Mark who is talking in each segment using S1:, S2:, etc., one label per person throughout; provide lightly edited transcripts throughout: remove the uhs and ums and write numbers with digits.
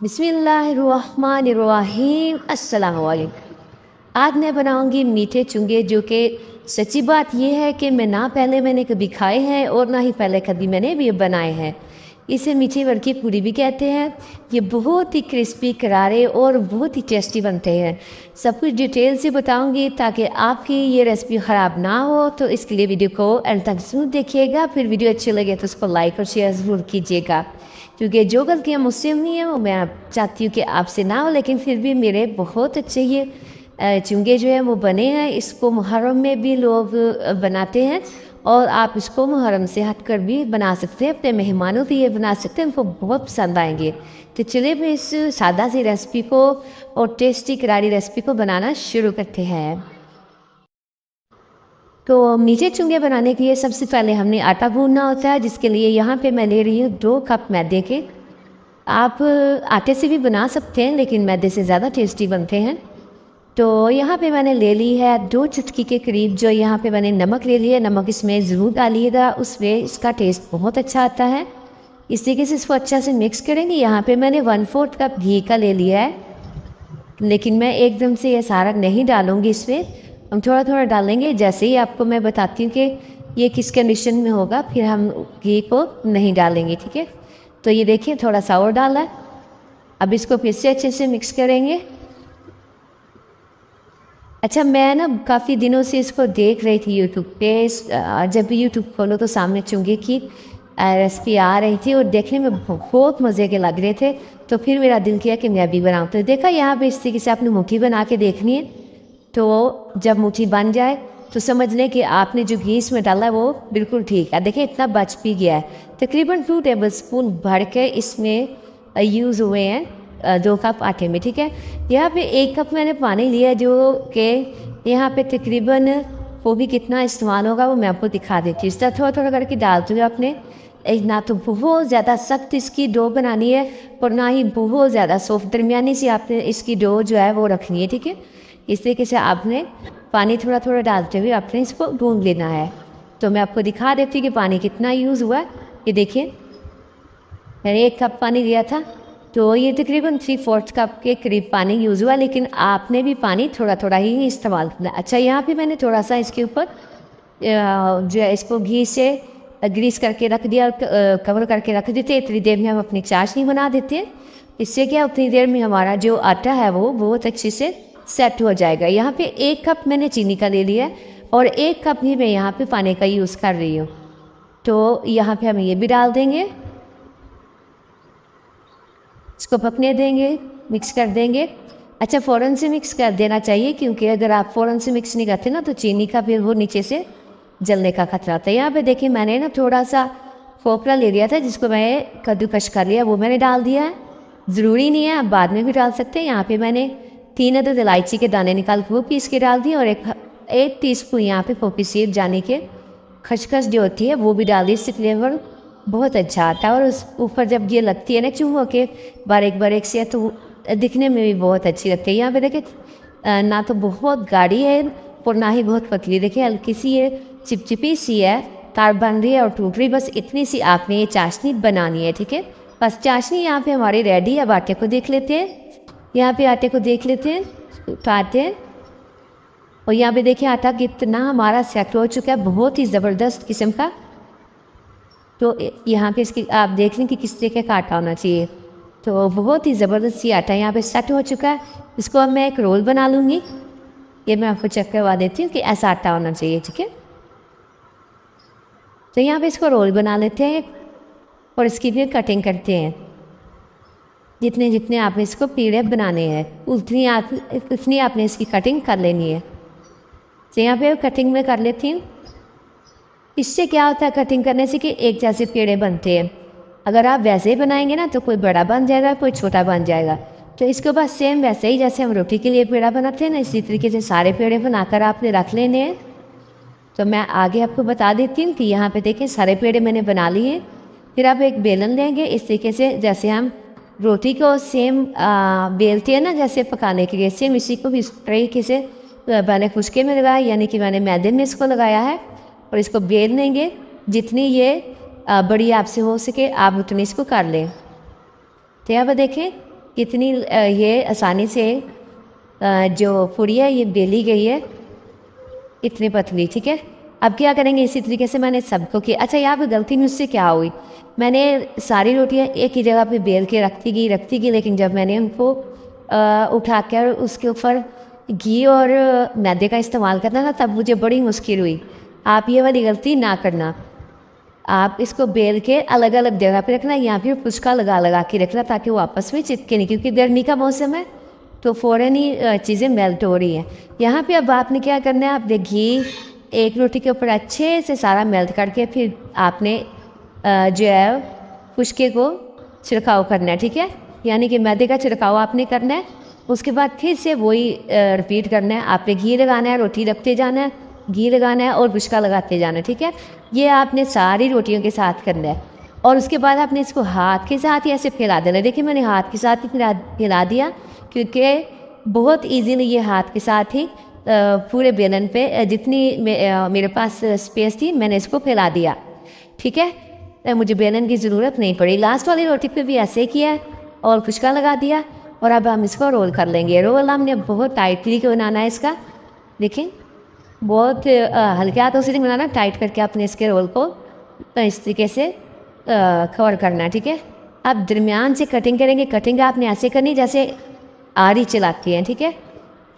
S1: बिस्मिल्लाहिर्रहमानिर्रहीम। अस्सलाम वालेकुम। आज मैं बनाऊंगी मीठे चुंगे, जो कि सच्ची बात यह है कि ना पहले मैंने कभी खाए हैं और ना ही पहले कभी मैंने भी बनाए हैं। इसे मीठी वर्की पूरी भी कहते हैं। ये बहुत ही क्रिस्पी, करारे और बहुत ही टेस्टी बनते हैं। सब कुछ डिटेल से बताऊंगी ताकि आपकी ये रेसिपी ख़राब ना हो। तो इसके लिए वीडियो को एंड तक जरूर देखिएगा। फिर वीडियो अच्छी लगे तो उसको लाइक और शेयर ज़रूर कीजिएगा, क्योंकि जो गलतियाँ मुझसे हुई हैं वो मैं चाहती हूँ कि आपसे ना हो। लेकिन फिर भी मेरे बहुत अच्छे ये चुंगे जो है वो बने हैं। इसको मुहर्रम में भी लोग बनाते हैं और आप इसको मुहर्रम से हटकर भी बना सकते हैं। अपने मेहमानों के लिए बना सकते हैं, उनको बहुत पसंद आएंगे। तो चलिए मैं इस सादा सी रेसिपी को और टेस्टी करारी रेसिपी को बनाना शुरू करते हैं। तो मीठे चुंगे बनाने के लिए सबसे पहले हमने आटा गूंदना होता है, जिसके लिए यहाँ पे मैं ले रही हूँ 2 कप मैदे के। आप आटे से भी बना सकते हैं, लेकिन मैदे से ज़्यादा टेस्टी बनते हैं। तो यहाँ पे मैंने ले ली है 2 चुटकी के करीब। जो यहाँ पे मैंने नमक ले लिया, नमक इसमें ज़रूर डालिएगा, उसमें इसका टेस्ट बहुत अच्छा आता है। इस तरीके से इसको अच्छा से मिक्स करेंगे। यहाँ पे मैंने 1/4 कप घी का ले लिया है, लेकिन मैं एकदम से ये सारा नहीं डालूँगी इसमें। हम थोड़ा थोड़ा डालेंगे। जैसे ही आपको मैं बताती हूँ कि ये किस कंडीशन में होगा, फिर हम घी को नहीं डालेंगे, ठीक है। तो ये देखिए थोड़ा सा और डाला है। अब इसको फिर से अच्छे से मिक्स करेंगे। अच्छा, मैं ना काफ़ी दिनों से इसको देख रही थी यूट्यूब पे। जब भी यूट्यूब खोलो तो सामने चुंगे की रेसिपी आ रही थी और देखने में बहुत मज़े के लग रहे थे। तो फिर मेरा दिल किया कि मैं भी बनाऊँ। तो देखा यहाँ पे इस तरीके से आपने मुट्ठी बना के देखनी है। तो जब मुट्ठी बन जाए तो समझ लें कि आपने जो घी इसमें डाला है वो बिल्कुल ठीक है। देखिए इतना बच भी गया है। तकरीबन 2 टेबलस्पून भर के इसमें यूज़ हुए हैं 2 कप आटे में, ठीक है। यहाँ पे 1 कप मैंने पानी लिया, जो कि यहाँ पे तकरीबन वो भी कितना इस्तेमाल होगा वो मैं आपको दिखा देती हूँ। इस तरह थोड़ा थोड़ा करके डालती हूँ आपने। ना तो बहुत ज़्यादा सख्त इसकी डो बनानी है और ना ही बहुत ज़्यादा सॉफ्ट, दरमियानी सी आपने इसकी डो जो है वो रखनी है, ठीक है। इस तरीके से आपने पानी थोड़ा थोड़ा डालते हुए आपने इसको गूंद लेना है। तो मैं आपको दिखा देती हूँ कि पानी कितना यूज़ हुआ है। ये देखिए मैंने 1 कप पानी लिया था, तो ये तकरीबन 3/4 कप के करीब पानी यूज़ हुआ। लेकिन आपने भी पानी थोड़ा थोड़ा ही इस्तेमाल करना। अच्छा, यहाँ पे मैंने थोड़ा सा इसके ऊपर जो है इसको घी से ग्रीस करके रख दिया, कवर करके रख देते। इतनी देर में हम अपनी चाशनी बना देते हैं। इससे क्या उतनी देर में हमारा जो आटा है वो बहुत अच्छे से सेट हो जाएगा। यहाँ पे 1 कप मैंने चीनी का ले लिया है और 1 कप ही मैं यहाँ पे पानी का यूज़ कर रही हूँ। तो यहाँ पे हम ये भी डाल देंगे, इसको पकने देंगे, मिक्स कर देंगे। अच्छा, फ़ौरन से मिक्स कर देना चाहिए, क्योंकि अगर आप फ़ौरन से मिक्स नहीं करते ना तो चीनी का फिर वो नीचे से जलने का खतरा होता है। यहाँ पे देखिए मैंने ना थोड़ा सा खोपरा ले लिया था, जिसको मैं कद्दूकश कर लिया, वो मैंने डाल दिया है। ज़रूरी नहीं है, आप बाद में भी डाल सकते हैं। यहाँ पे मैंने 3 अदद इलायची के दाने निकाल के वो पीस के डाल दिए और एक टीस्पून यहाँ पे पोपी सीड जाने के खसखस जो होती है वो भी डाल दी। इससे फ्लेवर बहुत अच्छा आता है और उस ऊपर जब ये लगती है ना चूहों के बारीक बारीक से, तो दिखने में भी बहुत अच्छी लगती है। यहाँ पे देखिए ना तो बहुत गाढ़ी है और ना ही बहुत पतली। देखिए हल्की सी ये चिपचिपी सी है, तार बन रही है और टूट रही। बस इतनी सी आपने ये चाशनी बनानी है, ठीक है। बस चाशनी यहाँ पे हमारी रेडी है। अब आटे को देख लेते हैं। यहाँ पे आटे को देख लेते हैं, उठाते हैं और यहाँ पे देखिए आटा कितना हमारा सेट हो चुका है, बहुत ही ज़बरदस्त किस्म का। तो यहाँ पे इसकी आप देख लें कि किस तरीके का आटा होना चाहिए। तो बहुत ही ज़बरदस्त सी आटा यहाँ पे सेट हो चुका है। इसको अब मैं एक रोल बना लूँगी। ये मैं आपको चेक करवा देती हूँ कि ऐसा आटा होना चाहिए, ठीक है। तो यहाँ पे इसको रोल बना लेते हैं और इसकी भी कटिंग करते हैं। जितने जितने आपने इसको पीड़े बनाने हैं उतनी आपने इसकी कटिंग कर लेनी है। तो यहाँ पे कटिंग में कर लेती हूँ। इससे क्या होता है कटिंग करने से कि एक जैसे पेड़े बनते हैं। अगर आप वैसे ही बनाएंगे ना तो कोई बड़ा बन जाएगा, कोई छोटा बन जाएगा। तो इसके बाद सेम वैसे ही जैसे हम रोटी के लिए पेड़ा बनाते हैं ना, इसी तरीके से सारे पेड़े बनाकर आपने रख लेने हैं। तो मैं आगे आपको बता देती हूँ कि यहाँ पे देखिए सारे पेड़े मैंने बना लिए। फिर आप एक बेलन लेंगे, इस तरीके से जैसे हम रोटी को सेम बेलते हैं ना जैसे पकाने के लिए, सेम इसी को भी इस तरीके से मैंने खुशके में लगाया, यानी कि मैंने मैदे में इसको लगाया है और इसको बेल लेंगे। जितनी ये बड़ी आपसे हो सके आप उतनी इसको कर लें। तो यहाँ पर देखें कितनी ये आसानी से जो पूरी है ये बेली गई है, इतनी पतली। ठीक है, अब क्या करेंगे, इसी तरीके से मैंने सबको किया। अच्छा, यहाँ पे गलती मुझसे क्या हुई, मैंने सारी रोटियाँ एक ही जगह पे बेल के रखती गई, लेकिन जब मैंने उनको उठाकर उसके ऊपर घी और मैदे का इस्तेमाल करना था, तब मुझे बड़ी मुश्किल हुई। आप ये वाली गलती ना करना। आप इसको बेल के अलग अलग जगह पे रखना या फिर पुचका लगा लगा के रखना, ताकि वो आपस में चिपके नहीं, क्योंकि गर्मी का मौसम है तो फ़ौरन ही चीज़ें मेल्ट हो रही हैं। यहाँ पे अब आपने क्या करना है, आपने घी एक रोटी के ऊपर अच्छे से सारा मेल्ट करके फिर आपने जो है पुचके को छिड़काव करना है। ठीक है, यानी कि मैदे का छिड़काव आपने करना है। उसके बाद फिर से वही रिपीट करना है। आपने घी लगाना है, रोटी रखते जाना है, घी लगाना है और पुचका लगाते जाना है। ठीक है, ये आपने सारी रोटियों के साथ करना है। और उसके बाद आपने इसको हाथ के साथ ही ऐसे फैला देना है। देखिए, मैंने हाथ के साथ ही फैला दिया, क्योंकि बहुत इजीली ये हाथ के साथ ही पूरे बेलन पे जितनी मेरे पास स्पेस थी मैंने इसको फैला दिया। ठीक है, मुझे बेलन की ज़रूरत नहीं पड़ी। लास्ट वाली रोटी पे भी ऐसे किया और पुचका लगा दिया। और अब हम इसको रोल कर लेंगे। रोल हमने बहुत टाइटली क्यों बनाना है इसका, देखें, बहुत हल्के हाथों से नहीं बनाना, टाइट करके आपने इसके रोल को इस तरीके से कवर करना है। ठीक है, आप दरमियान से कटिंग करेंगे। कटिंग आपने ऐसे करनी जैसे आरी चलाती हैं। ठीक है,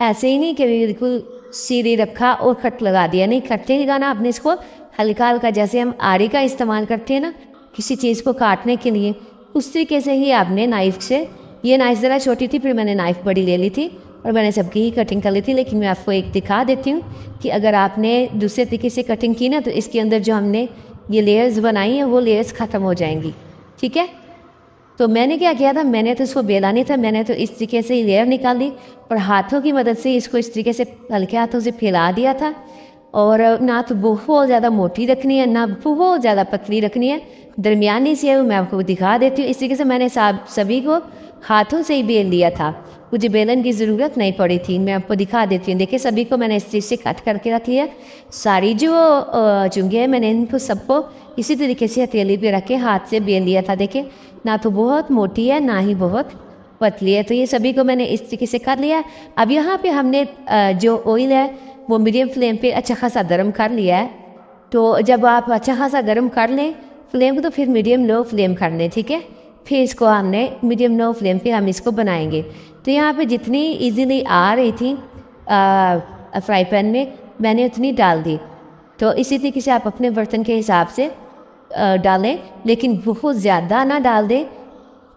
S1: ऐसे ही नहीं कि बिल्कुल सीधी रखा और कट लगा दिया, नहीं, कट नहीं लगाना। आपने इसको हल्का हल्का, जैसे हम आरी का इस्तेमाल करते हैं ना किसी चीज़ को काटने के लिए, उस तरीके से ही आपने नाइफ से, ये नाइफ ज़रा छोटी थी, फिर मैंने नाइफ बड़ी ले ली थी और मैंने सबकी ही कटिंग कर ली थी। लेकिन मैं आपको एक दिखा देती हूँ कि अगर आपने दूसरे तरीके से कटिंग की ना, तो इसके अंदर जो हमने ये लेयर्स बनाई हैं वो लेयर्स ख़त्म हो जाएंगी। ठीक है, तो मैंने क्या किया था, मैंने तो इसको बेला नहीं था, मैंने तो इस तरीके से लेयर निकाल ली और हाथों की मदद से इसको इस तरीके से हल्के हाथों से फैला दिया था। और ना तो बहुत ज़्यादा मोटी रखनी है, ना बहुत ज़्यादा पतली रखनी है, दरमियानी सी है, वो मैं आपको दिखा देती हूँ। इस तरीके से मैंने सभी को हाथों से ही बेल लिया था, मुझे बेलन की ज़रूरत नहीं पड़ी थी। मैं आपको दिखा देती हूँ। देखिए, सभी को मैंने इस चीज़ से कट करके रख लिया। सारी जो चुंगी है मैंने इनको सबको इसी तरीके से हथेली पे रख के हाथ से बेल लिया था। देखिए, ना तो बहुत मोटी है ना ही बहुत पतली है, तो ये सभी को मैंने इस तरीके से कर लिया। अब यहाँ पे हमने जो ऑयल है वो मीडियम फ्लेम पे अच्छा खासा गर्म कर लिया है। तो जब आप अच्छा खासा गर्म कर लें फ्लेम को, तो फिर मीडियम लो फ्लेम कर लें। ठीक है, फिर इसको हमने मीडियम लो फ्लेम पे हम इसको बनाएंगे। तो यहाँ पे जितनी इजीली आ रही थी फ्राई पैन में, मैंने उतनी डाल दी। तो इसी तरीके से आप अपने बर्तन के हिसाब से डालें, लेकिन बहुत ज़्यादा ना डाल दें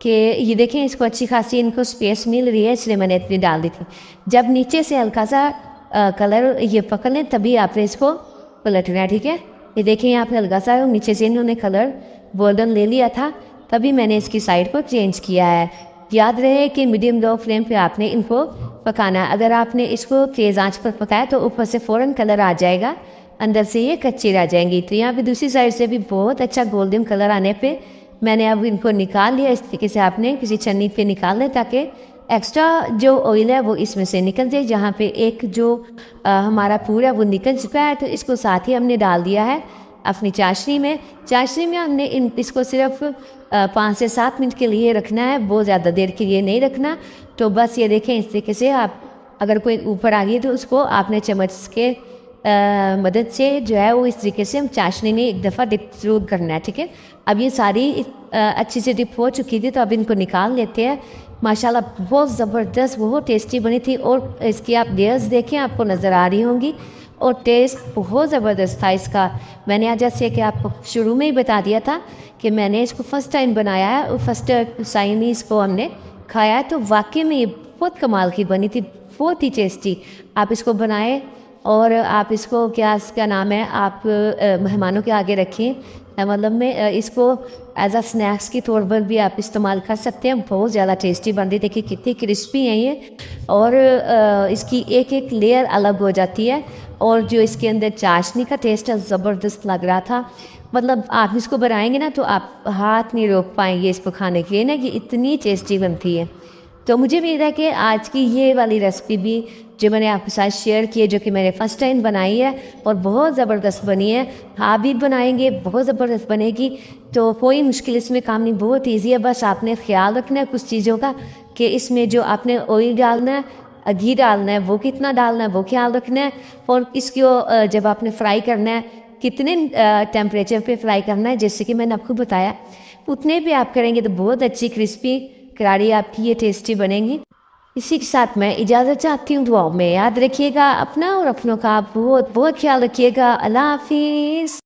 S1: कि ये देखें इसको अच्छी खासी इनको स्पेस मिल रही है, इसलिए मैंने इतनी डाल दी थी। जब नीचे से हल्का सा कलर ये पकड़ लें तभी आपने इसको पलटना है। ठीक है, ये देखें यहाँ पे हल्का सा नीचे से इन्होंने कलर गोल्डन ले लिया था, तभी मैंने इसकी साइड को चेंज किया है। याद रहे कि मीडियम लो फ्लेम पे आपने इनको पकाना है। अगर आपने इसको तेज़ आंच पर पकाया तो ऊपर से फ़ौरन कलर आ जाएगा, अंदर से ये कच्ची रह जाएंगी। तो यहाँ पे दूसरी साइड से भी बहुत अच्छा गोल्डन कलर आने पे मैंने अब इनको निकाल लिया। इस तरीके से आपने किसी छन्नी पे निकाल लें ताकि एक्स्ट्रा जो ऑयल है वो इसमें से निकल जाए। जहाँ पे एक जो हमारा पूरा वो निकल चुका है, तो इसको साथ ही हमने डाल दिया है अपनी चाशनी में। चाशनी में हमने इसको सिर्फ 5 से 7 मिनट के लिए रखना है, बहुत ज़्यादा देर के लिए नहीं रखना। तो बस ये देखें, इस तरीके से आप अगर कोई ऊपर आ गई तो उसको आपने चम्मच के मदद से जो है वो इस तरीके से हम चाशनी में एक दफ़ा डिप ज़रूर करना है। ठीक है, अब ये सारी अच्छी से डिप हो चुकी थी, तो अब इनको निकाल लेते हैं। माशाल्लाह बहुत ज़बरदस्त, बहुत टेस्टी बनी थी। और इसकी आप लेयर्स देखें, आपको नज़र आ रही होंगी, और टेस्ट बहुत ज़बरदस्त था इसका। मैंने आज जैसे कि आपको शुरू में ही बता दिया था कि मैंने इसको फ़र्स्ट टाइम बनाया है और फर्स्ट टाइम ही इसको हमने खाया है, तो वाकई में ये बहुत कमाल की बनी थी, बहुत ही टेस्टी। आप इसको बनाएं और आप इसको क्या नाम है, आप मेहमानों के आगे रखें, मतलब में इसको एज अ स्नैक्स के तौर पर भी आप इस्तेमाल कर सकते हैं। बहुत ज़्यादा टेस्टी बन रही, देखिए कितनी क्रिस्पी है ये, और इसकी एक एक लेयर अलग हो जाती है। और जो इसके अंदर चाशनी का टेस्ट है ज़बरदस्त लग रहा था। मतलब आप इसको बनाएंगे ना तो आप हाथ नहीं रोक पाएंगे इसको खाने के लिए ना, कि इतनी टेस्टी बनती है। तो मुझे उम्मीद है कि आज की ये वाली रेसिपी भी जो मैंने आपके साथ शेयर की है, जो कि मैंने फर्स्ट टाइम बनाई है और बहुत ज़बरदस्त बनी है, आप भी बनाएंगे बहुत ज़बरदस्त बनेगी। तो कोई मुश्किल इसमें काम नहीं, बहुत ईजी है। बस आपने ख्याल रखना है कुछ चीज़ों का कि इसमें जो आपने ऑयल डालना है, घी डालना है, वो कितना डालना है वो ख्याल रखना है। और इसको जब आपने फ्राई करना है कितने टेम्परेचर पे फ्राई करना है, जैसे कि मैंने आपको बताया उतने पे आप करेंगे तो बहुत अच्छी क्रिस्पी करारी आपकी ये टेस्टी बनेगी। इसी के साथ मैं इजाज़त चाहती हूँ। दुआओं में याद रखिएगा अपना और अपनों का बहुत बहुत ख्याल रखिएगा। अल्लाह हाफिज़।